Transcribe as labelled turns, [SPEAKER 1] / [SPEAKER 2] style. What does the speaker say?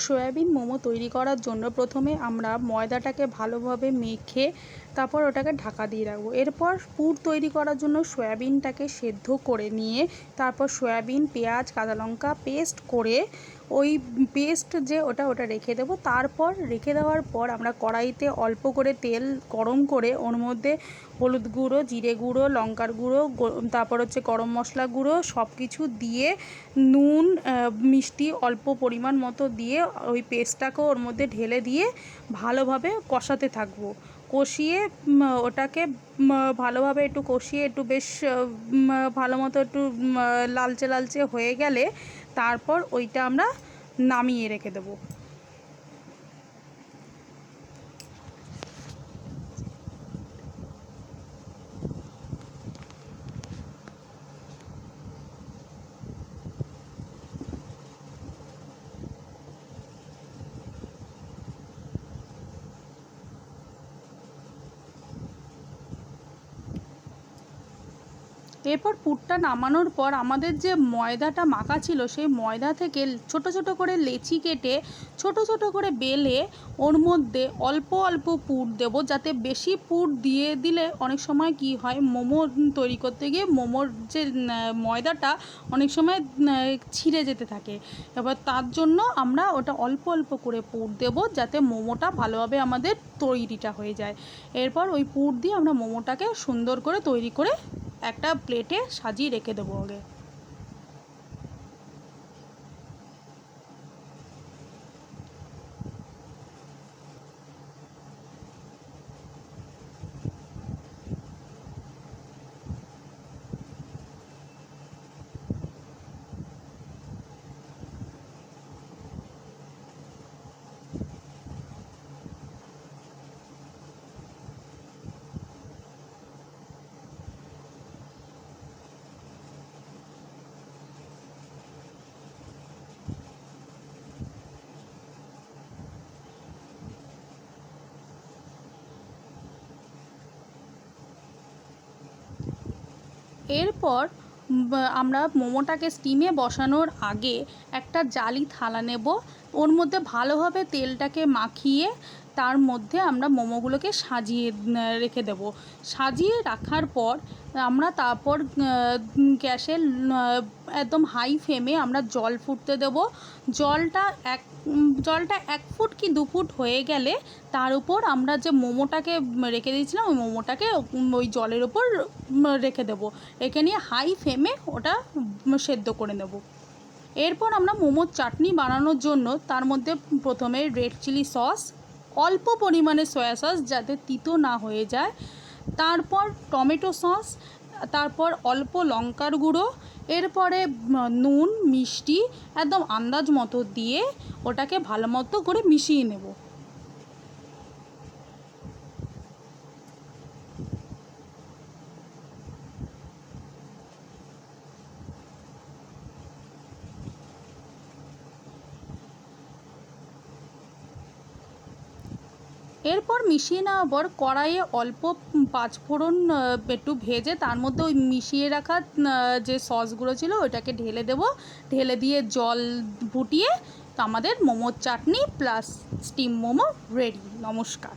[SPEAKER 1] Soybean momo তৈরি করার জন্য প্রথমে আমরা ময়দাটাকে ভালোভাবে মেখে তারপর ওটাকে ঢাকা দিয়ে রাখবো। এরপর পুর তৈরি করার জন্য সয়াবিনটাকে সেদ্ধ করে নিয়ে তারপর সয়াবিন, পেঁয়াজ, কাঁচা লঙ্কা পেস্ট করে ওই পেস্ট যে ওটা রেখে দেবো। তারপর রেখে দেওয়ার পর আমরা কড়াইতে অল্প করে তেল গরম করে ওর মধ্যে হলুদ গুঁড়ো, জিরে গুঁড়ো, লঙ্কার গুঁড়ো, তারপর হচ্ছে গরম মশলা গুঁড়ো সব কিছু দিয়ে নুন, মিষ্টি অল্প পরিমাণ মতো দিয়ে ওই পেস্টটাকেও ওর মধ্যে ঢেলে দিয়ে ভালোভাবে কষাতে থাকবো। কষিয়ে ওটাকে ভালোভাবে একটু কষিয়ে একটু বেশ ভালো মতো একটু লালচে লালচে হয়ে গেলে তারপর ওইটা আমরা নামিয়ে রেখে দেবো। এরপর পুরটা নামানোর পর আমাদের যে ময়দাটা মাখা ছিল সেই ময়দা থেকে ছোট ছোট করে লেচি কেটে ছোট ছোট করে বেলে ওর মধ্যে অল্প অল্প পুর দেবো, যাতে বেশি পুর দিয়ে দিলে অনেক সময় কি হয় মোমো তৈরি করতে গিয়ে মোমোর যে ময়দাটা অনেক সময় ছিঁড়ে যেতে থাকে। এবার তার জন্য আমরা ওটা অল্প অল্প করে পুর দেবো যাতে মোমোটা ভালোভাবে আমাদের তৈরিটা হয়ে যায়। এরপর ওই পুর দিয়ে আমরা মোমোটাকে সুন্দর করে তৈরি করে একটা প্লেটে সাজিয়ে রেখে দেবো আগে। এরপর আমরা মোমোটাকে স্টিমে বসানোর আগে একটা জালি থালা নেব, ওর মধ্যে ভালোভাবে তেলটাকে মাখিয়ে তার মধ্যে আমরা মোমোগুলোকে সাজিয়ে রেখে দেব। সাজিয়ে রাখার পর আমরা তারপর গ্যাসের একদম হাই ফ্লেমে আমরা জল ফুটতে দেব। জলটা 1 ফুট কি 2 ফুট হয়ে গেলে তার উপর আমরা যে মোমোটাকে রেখে দিয়েছিলাম ওই মোমোটাকে ওই জলের উপর রেখে দেবো। রেখে নিয়ে হাই ফ্লেমে ওটা সেদ্ধ করে নেব। এরপর আমরা মোমোর চাটনি বানানোর জন্য তার মধ্যে প্রথমে রেড চিলি সস, অল্প পরিমাণে সয়া সস যাতে তিতো না হয়ে যায়, তারপর টমেটো সস, তারপর অল্প লঙ্কার গুঁড়ো, এরপরে নুন, মিষ্টি একদম আন্দাজ মতো দিয়ে ওটাকে ভালো মতো করে মিশিয়ে নেব। এরপর মিশিয়ে নেওয়ার পর কড়াইয়ে অল্প 5 ফোড়ন একটু ভেজে তার মধ্যে ওই মিশিয়ে রাখা যে সসগুলো ছিল ওইটাকে ঢেলে দেব। ঢেলে দিয়ে জল ফুটিয়ে তো আমাদের মোমোর চাটনি প্লাস স্টিম মোমো রেডি। নমস্কার।